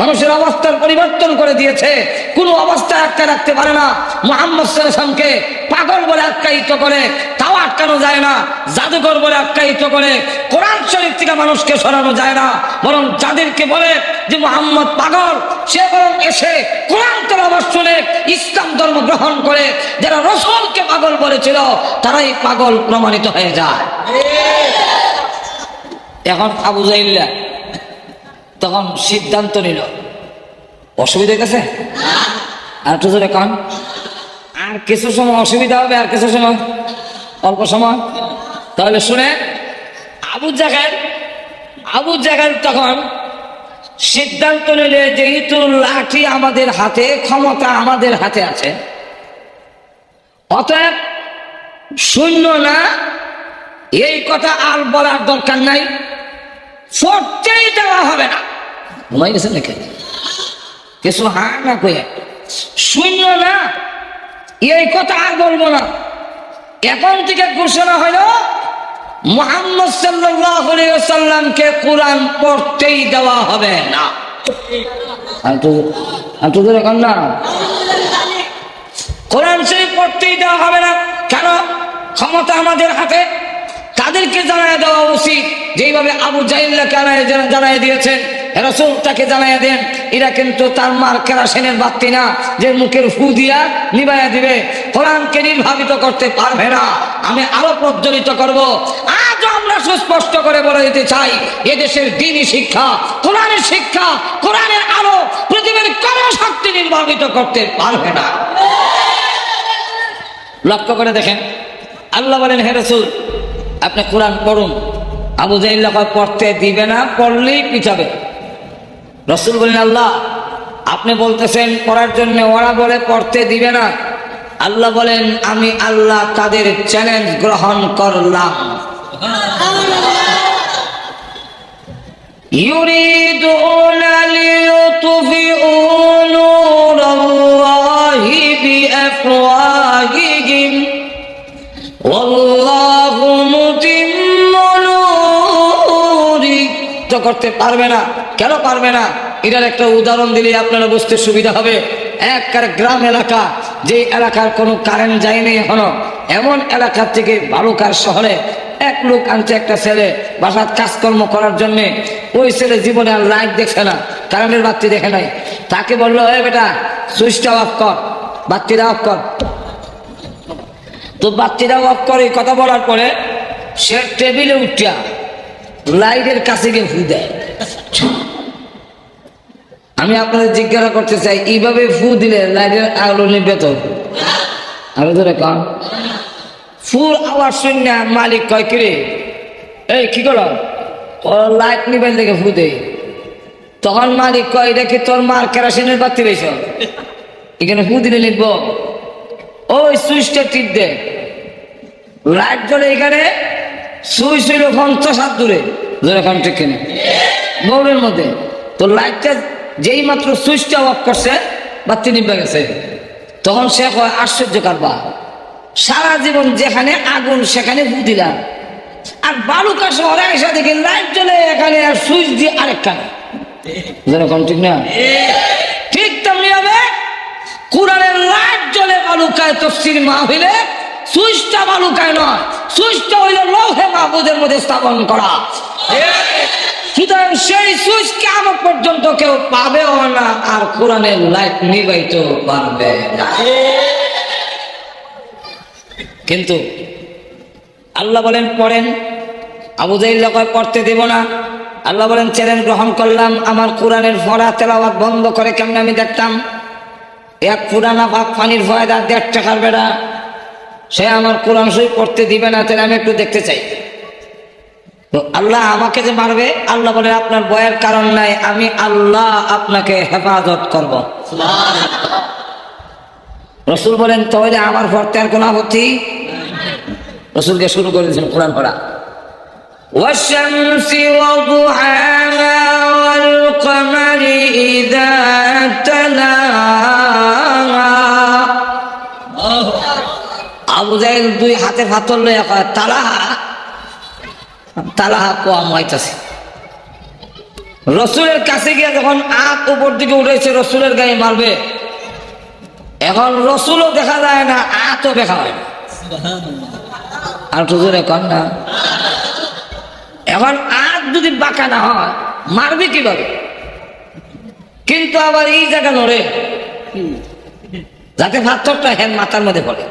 মানুষের অবস্থার পরিবর্তন করে দিয়েছে, কোনো অবস্থায় আটকে রাখতে পারে না। মুহাম্মদ সাল্লাল্লাহু আলাইহি ওয়াসাল্লামকে পাগল বলে আখ্যায়িত করে, তাও আটকানো যায় না। জাদুকর বলে আখ্যায়িত করে, কোরআন শরীফ থেকে মানুষকে সরানো যায় না। বরং যাদেরকে বলে যে মুহাম্মদ পাগল, সে বরং এসে কোরআন তেলাওয়াত শুনে ইসলাম ধর্ম গ্রহণ করে। যারা রাসূলকে পাগল বলেছিল তারাই পাগল প্রমাণিত হয়ে যায়। এখন আবু জাহিল্লা তখন সিদ্ধান্ত নিল, অসুবিধা গেছে আর একটু জোরে কন, আর কিছু সময় অসুবিধা হবে, আর কিছু সময়, অল্প সময়। তাহলে শুনে, আবু জাহেল তখন সিদ্ধান্ত নিলে যেহেতু লাঠি আমাদের হাতে, ক্ষমতা আমাদের হাতে আছে, অতএব শূন্য না, এই কথা আর বলার দরকার নাই, পড়তেই দেওয়া হবে না। ঘুমাই গেছে নাকি? কিছু হ্যাঁ না কয়ে শূন্য না, এই কথা আর বলবো না। এখন থেকে ঘোষণা হলো মুহাম্মদ সাল্লাল্লাহু আলাইহি ওয়াসাল্লামকে কোরআন পড়তেই দেওয়া হবে না। না, কোরআন শরীফ পড়তেই দেওয়া হবে না। কেন? ক্ষমতা আমাদের হাতে। তাদেরকে জানায় দেওয়া উচিত, যেইভাবে আবু জাহিল্লাকে জানায় দিয়েছেন, রাসূল তাকে জানায় দেন। এরা কিন্তু তার মার কেরাসিনের বাতি না যে মুখের ফু দিয়া নিভাইয়া দিবে, কোরআনকে নির্ভাবিত করতে পারবে না। আমি আরো প্রজ্বলিত করব। আজ আমরা আমরা সুস্পষ্ট করে বলে দিতে চাই, এদেশের দ্বীনি শিক্ষা, কোরআনের শিক্ষা, কোরআনের আলো পৃথিবীর কোনো শক্তি নির্বাহিত করতে পারবে না। লক্ষ্য করে দেখেন, আল্লাহ বলেন, হে রাসূল আপনি কোরআন পড়ুন। আবু জাহেল পড়তে দিবে না, পড়লেই পিছাবে। রাসূল বলেন, আল্লাহ আপনি বলতেছেন পড়ার জন্য, ওরা বলে পড়তে দিবে না। আল্লাহ বলেন, আমি আল্লাহ তাদের চ্যালেঞ্জ গ্রহণ করলাম। ইউরিদুনা লিয়ুতফিউ নূরাল্লাহি বিআফওয়াহিহিম ওয়াল্লাহু মুতিম্মু নূরিহি। তো করতে পারবে না। কেন পারবে না? এটার একটা উদাহরণ দিলে আপনারা বুঝতে সুবিধা হবে। একটা গ্রাম এলাকা, যে এলাকার কোনো কারেন্ট যায়নি এখনো, এমন এলাকার থেকে বালুকার শহরে এক লোক আনছে একটা ছেলে বাসার কাজকর্ম করার জন্যে। ওই ছেলে জীবনে আর লাইট দেখে না, কারেন্টের বাতি দেখে নাই। তাকে বললো, এ বেটা সুইচটা অফ কর, বাতিটা অফ কর। তো বাতিটা অফ করে কথা বলার পরে সে টেবিলে উঠিয়া লাইটের কাছে গিয়ে ফু দেয়। আমি আপনাদের জিজ্ঞাসা করতে চাই, এইভাবে ফু দিলে লাইটের আলো নিবে তো? আরো ধরে কন। ফুল আওয়াজ শুনে মালিক কয়, কিরে এই কি করো? লাইট নিবেন দেখে ফু দেয়। তখন মালিক কয়, এটা কি তোর মার কেরাসিনের বাতি রয়েছ? এখানে ফু দিলে লিখব, ওই সুইচটা টিপ দে। লাইট জ্বলে এখানে, সুইচ হইল 50 হাত দূরে, ধরে কান ঠিক কিনে মৌরের মধ্যে। তো লাইটটা যেই মাত্র সুইচটা অফ করছে, বাতি নিভে গেছে। তখন সে কয়, আশ্চর্য কারবার, সারা জীবন যেখানে আগুন সেখানে ফু দিলাম, আর বালুকা শহরে এসে দেখি লাইট জ্বলে এখানে, আর সুইচ দিয়ে আরেকখানে। যেরকম ঠিক না? ঠিক তেমনি হবে কোরআনের লাইট জ্বলে বালুকায় তফসির মাহফিলে, সুইচটা বালুকায় নয়, সুইচটা হইল লৌহে মাহফুজের মধ্যে স্থাপন করা। সুতরাং সেই সুইচ কিয়ামত পর্যন্ত কেউ পাবেও না, আর কোরআনের লাইট নিভাইতে পারবে না। কিন্তু আল্লাহ বলেন পড়েন। আবু জাহেল পড়তে দেব না। আল্লাহ বলেন, চ্যালেঞ্জ গ্রহণ করলাম। আমার কোরআনের পড়া তেলাওয়াত বন্ধ করে কেমনে আমি দেখতাম। এক পুরানা পাক পানির ফয়দা 1.5 টাকার বেড়া, সে আমার কোরআন শরীফ পড়তে দিবে না, তাহলে আমি একটু দেখতে চাই। তো আল্লাহ আমাকে যে মারবে, আল্লাহ বলেন আপনার ভয়ের কারণ নাই, আমি আল্লাহ আপনাকে হেফাজত করব। রাসূল বলেন, তাহলে আমার পড়তে আর কোনো আপত্তি? রাসূলকে শুরু করে দিয়েছেন কোরআন পড়া। والشمس وضحاها والقمر إذا تلاها। আবু জাহেল 2 হাতে পাথর লইয়া কয়, তালাহা তালাহা কম হইতাছে। রসুলের কাছে গিয়ে যখন আঁক উপর দিকে উঠেছে, রসুলের গায়ে মারবে, এখন রসুলও দেখা যায় না, আঁকও দেখা হয় না। আর তো জোরে কন না। এখন আঁক যদি বাঁকা না হয়, মারবে কিভাবে? কিন্তু আবার এই জায়গা নড়ে, যাতে পাথরটা হ্যাঁ মাথার মধ্যে পড়ে।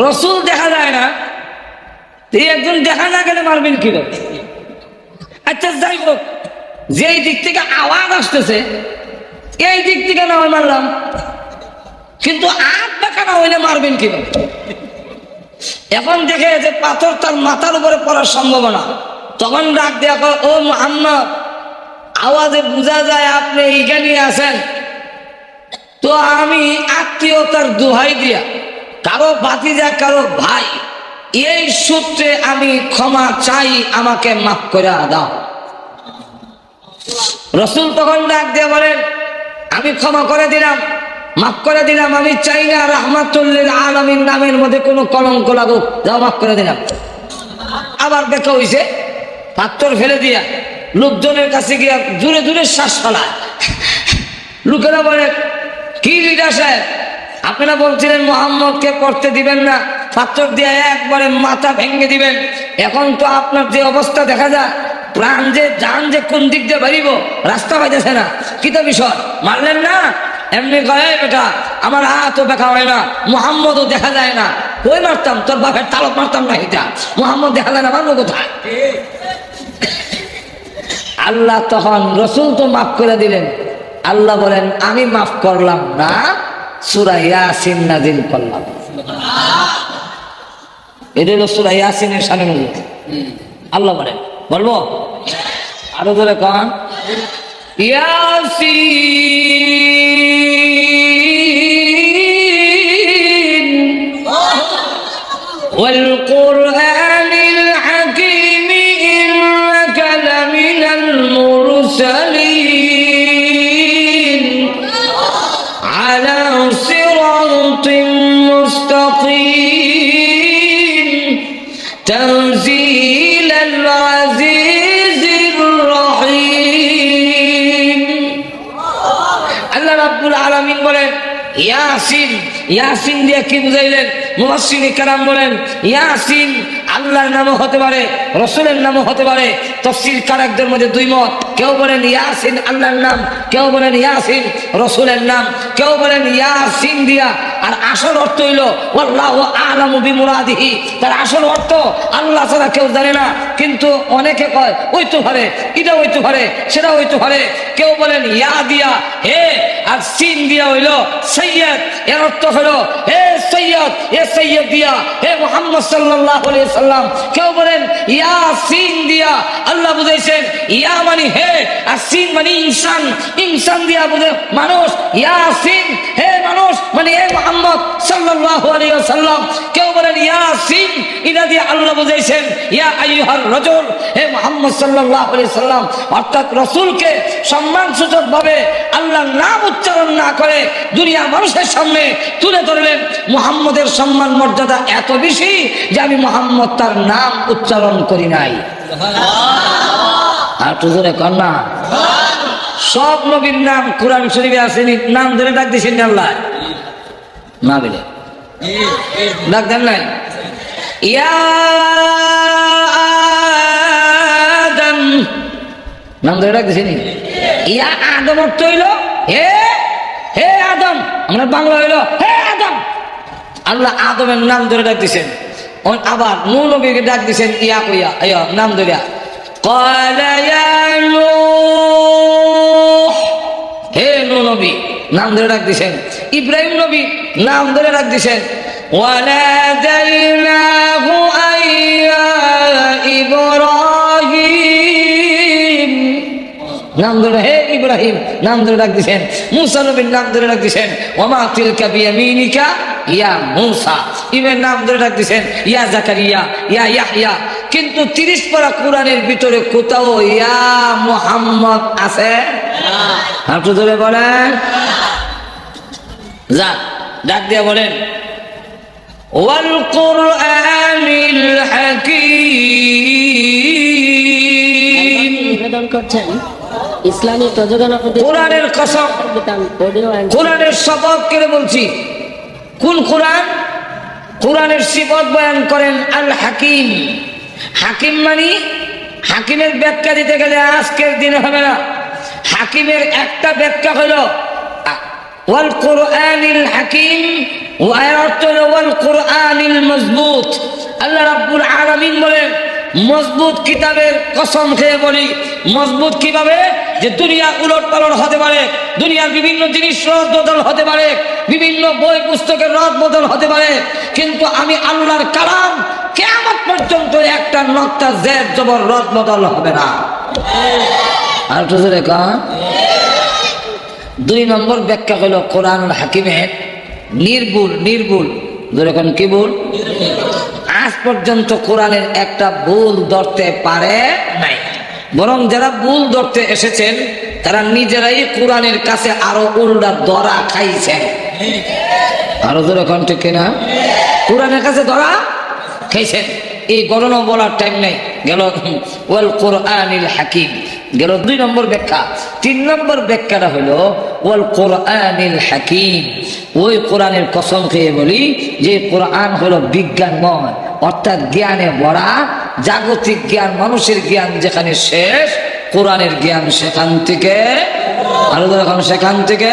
রসুল দেখা যায় না, একজন দেখা না গেলে মারবেন কিভাবে? আচ্ছা যাই হোক, যেই দিক থেকে আওয়াজ আসতেছে এই দিক থেকে না হয় মারলাম, কিন্তু আঁক দেখা না হইলে মারবেন কিভাবে? এখন দেখে যে পাথর তার মাথার উপরে পড়ার সম্ভাবনা, তখন ডাক দেয়া কয়, ও মুহাম্মদ, আওয়াজে বোঝা যায় আপনি এইখানে আছেন। তো আমি আত্মীয়তার দোহাই দিয়া, কারো ভাতিজা কারো ভাই, এই সূত্রে আমি ক্ষমা চাই, আমাকে মাফ করে দাও। রাসূল তখন ডাক দিয়ে বলেন, আমি ক্ষমা করে দিলাম, মাফ করে দিলাম, আমি চাই না রাহমাতুল লিল আলামিন নামের মধ্যে কোনো কলঙ্ক লাগুক, যাও মাফ করে দিলাম। আবার দেখা হইছে, পাথর ফেলে দিয়া লোকজনের কাছে গিয়া দূরে দূরে শ্বাস ফেলায়। লোকেরা বলে, কি লিডার সাহেব, আপনারা বলছিলেন মুহাম্মদকে পড়তে দিবেন না, পাথর দিয়ে একবারে মাথা ভেঙে দিবেন, এখন তো আপনার যে অবস্থা দেখা যায়, প্রাণ যে জান যে কোন দিক দিয়ে বেরিব রাস্তা পাইতেছে না, কি তো বিষয়, মারলেন না? এমনি কয়ে, বেটা আমার হাতও দেখা হয় না, মুহাম্মদও দেখা যায় না, ওই মারতাম, তোর বাপের তালব মারতাম না। এটা মোহাম্মদ দেখালে না, মানবো কোথায়? আল্লাহ তখন, রসুল তো মাফ করে দিলেন, আল্লাহ বলেন আমি মাফ করলাম না, সূরা ইয়াসিন নাযিল করলাম। এটা হলো সূরা ইয়াসিনের শানে নজুল। আল্লাহ বলেন, বলবো আরো ধরে কন, ইয়াসিন ওয়াল কুরআনিল হাকীম ইন্নাকা লামিনাল মুরসালিন আলা সিরাতিন মুস্তাকিম তানজিলাল আজিজির রহিম। আল্লাহ রাব্বুল আলামিন বলেন ইয়াসিন, ইয়াসিন দিয়ে কি বুঝাইলেন? মুফাসসিরিনে কেরাম বলেন ইয়াসিন আল্লাহর নামও হতে পারে, রসুলের নামও হতে পারে। তাফসীর কারকদের মধ্যে দুই মত, কেউ বলেন ইয়াসিন আল্লাহর নাম, কেউ বলেন ইয়াসিন রসুলের নাম, কেউ বলেন ইয়াসিন দিয়া আর আসল অর্থ হইল আল্লাহু আ'লামু বিমুরাদিহি, তার আসল অর্থ আল্লাহ ছাড়া কেউ জানে না। কিন্তু অনেকে কয় হইতে পারে, এটা হইতে পারে, সেটা হইতে পারে। কেউ বলেন ইয়া দিয়া হে, আর সিন দিয়া হইল সৈয়দ, এর অর্থ হলো হে সৈয়দ, এ সৈয়দ দিয়া হে মুহাম্মদ সাল্লাল্লাহু আলাইহি সাল্লাম। কেউ বলেন ইয়াসিন দিয়া আল্লাহ বুঝাইছেন ইয়া মানে হে, আর সিন মানে ইনসান, ইনসান দিয়া বুঝে মানুষ। ইয়াসিন হে মানুষ মানে হে মুহাম্মদ সাল্লাল্লাহু আলাইহি ওয়াসাল্লাম। কেউ বলেন ইয়াসিন ইনা দিয়ে আল্লাহ বুঝাইছেন ইয়া আইয়ুহার রাজুল, হে মুহাম্মদ সাল্লাল্লাহু আলাইহি সাল্লাম। অর্থাৎ রাসূলকে সম্মানসূচক ভাবে আল্লাহর নাম উচ্চারণ না করে দুনিয়া মানুষের সামনে তুলে ধরলেন। মুহাম্মদের সম্মান মর্যাদা এত বেশি যে আমি মুহাম্মদ তার নাম উচ্চারণ করি নাই। আর তো ধরে কন্যা সব নবীর নাম কোরআন শরীফে আসেনি, নাম ধরে ডাক দিয়েছেন আল্লাহ না বলে ডাক দেন নাই। ইয়া আদম নাম ধরে ডাক দিয়েছেন। ইয়া আদম অর্থ হইল হে, হে আদম। আমরা বাংলা হইল হে আদম। আল্লাহ আদমের নাম ধরে ডাক দিয়েছেন। আবার নূহ নবীকে ডাক দিয়েছেন ইয়া কইয়া, ইয়া নাম ধরিয়া ক্বালা ইয়া নূহ, হে নূহ নবী নাম ধরে ডাক দিয়েছেন। ইব্রাহিম নবী নাম ধরে ডাক দিয়েছেন ওয়ানাদাইনাহু আইয়া ইব্রাহিম, নাম ধরে হে ইব্রাহিম নাম ধরে ডাক দিয়েছেন। মূসা নবীর নাম ধরে ডাক দিয়েছেন ওমা তিলকা বিয়ামিনিকা ইয়া মূসা। ইমের নাম ধরে ডাক দিয়েছেন ইয়া জাকারিয়া, ইয়া ইয়াহইয়া। কিন্তু 30 পারা কোরআনের ভিতরে কোথাও ইয়া মুহাম্মদ আছে? একটু ধরে বলেন, যা ডাক দিয়ে বলেন ওয়াল কুরআনিল হাকীম। নিবেদন করছেন ইসলামী প্রযোজনা কোরআনের কসম, কোরআনের শপথ করে বলছি। কোন কোরআন? কোরআনের সিফত বয়ান করেন আল হাকিম। হাকিম মানে, হাকিমের ব্যাখ্যা দিতে গেলে আজকের দিনে হবে না। হাকিমের একটা ব্যাখ্যা হলো ওয়াল কুরআনিল হাকিম, এর অর্থ হলো ওয়াল কুরআনিল মজবুত। আল্লাহ রাব্বুল আলামিন বলেন মজবুত কিতাবের কসম খেয়ে বলি। মজবুত কিভাবে? যে দুনিয়া উলট পালট হতে পারে, দুনিয়ার বিভিন্ন জিনিস রদ বদল হতে পারে, বিভিন্ন বই পুস্তকের রদ বদল হতে পারে, কিন্তু আমি আল্লাহর কালাম কিয়ামত পর্যন্ত একটা নক্তা জের জবর রদ বদল হবে না। আর তো দেখা 2 নম্বর ব্যাখ্যা হলো কোরআনুল হাকিমের নির্ভুল, নির্ভুল যেরকম কি ভুল? আজ পর্যন্ত কোরআনের একটা ভুল ধরতে পারে নাই, বরং যারা ভুল ধরতে এসেছেন তারা নিজেরাই কোরআনের কাছে আরো উল্টা ধরা খাইছেন। আরো যেরকম ঠিক কিনা? কোরআনের কাছে ধরা খাইছেন। এই গণনা বলার টাইম নেই, গেল ওয়াল কুরআনিল হাকিম, গেল 2 নম্বর ব্যাখ্যা। 3 নম্বর ব্যাখ্যাটা হলো ওয়াল কুরআনিল হাকিম, ওই কোরআনের কসম খেয়ে বলি যে কোরআন হলো বিজ্ঞানময়, অর্থাৎ জ্ঞানে ভরা, জাগতিক জ্ঞান, মানুষের জ্ঞান যেখানে শেষ, কোরআনের জ্ঞান সেখান থেকে আরো এখন সেখান থেকে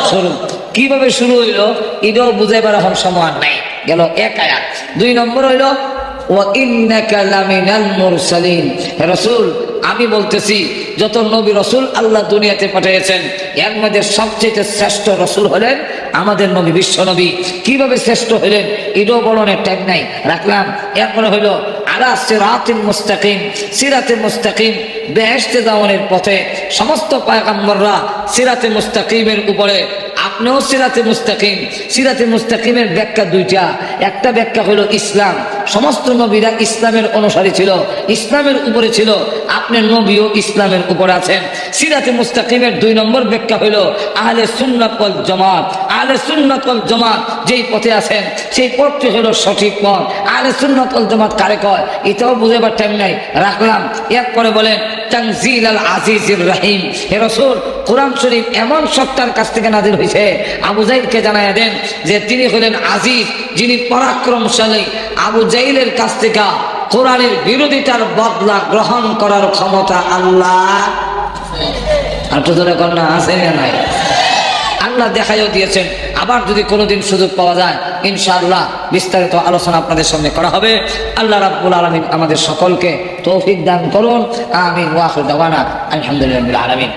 শুরু। কিভাবে শুরু হইলো এটাও বুঝাইবার এখন সময় নাই, গেল এক আয়াত। 2 নম্বর হইল ওয়া ইন্নাকা লামিনাল মুরসালিন, হে রাসূল আমি বলতেছি যত নবী রাসূল আল্লাহ দুনিয়াতে পাঠিয়েছেন এর মধ্যে সবচেয়ে শ্রেষ্ঠ রাসূল হলেন আমাদের নবী, বিশ্ব নবী। কিভাবে শ্রেষ্ঠ হলেন এটাও বলনের টাইম নাই, রাখলাম। এরপরে হইল আলা সিরাতিল মুস্তাকিম, সিরাতে মুস্তাকিম, বেহেশতে যাওয়ার পথে সমস্ত পয়গম্বররা সিরাতে মুস্তাকিমের উপরে, আপনিও সিরাতে মুস্তাকিম। সিরাতে মুস্তাকিমের ব্যাখ্যা 2টা, একটা ব্যাখ্যা হলো ইসলাম, সমস্ত নবীরা ইসলামের অনুসারী ছিল, ইসলামের উপরে ছিল, আপনার নবীও ইসলামের উপরে আছেন। সিরাতে মুস্তাকিমের 2 নম্বর ব্যাখ্যা হলো আহলে সুন্নাত ওয়াল জামাত। আহলে সুন্নাত ওয়াল জামাত যেই পথে আছেন সেই পথটি হলো সঠিক পথ। আহলে সুন্নাত ওয়াল জামাত কারে কয় এটাও বুঝাবার টাইম নাই, রাখলাম। এরপরে বলেন তানজিল আল আজিজির রহিম, হে রাসূল কোরআন শরীফ এমন সত্তার কাছ থেকে নাজিল হয়েছে, আবু জাইলকে জানায় দেন যে তিনি হলেন আজিজ, যিনি পরাক্রমশালী। আবু জাইলের কাছ থেকে কোরআনের বিরোধিতার বদলা গ্রহণ করার ক্ষমতা আল্লাহ কন্যা আছে না নাই? আল্লাহ দেখাইও দিয়েছেন। আবার যদি কোনোদিন সুযোগ পাওয়া যায় ইনশাআল্লাহ বিস্তারিত আলোচনা আপনাদের সামনে করা হবে। আল্লাহ রাব্বুল আলামিন আমাদের সকলকে তৌফিক দান করুন। আমিন ওয়া আখির দাওয়ানা আলহামদুলিল্লাহি রাব্বিল আলামিন।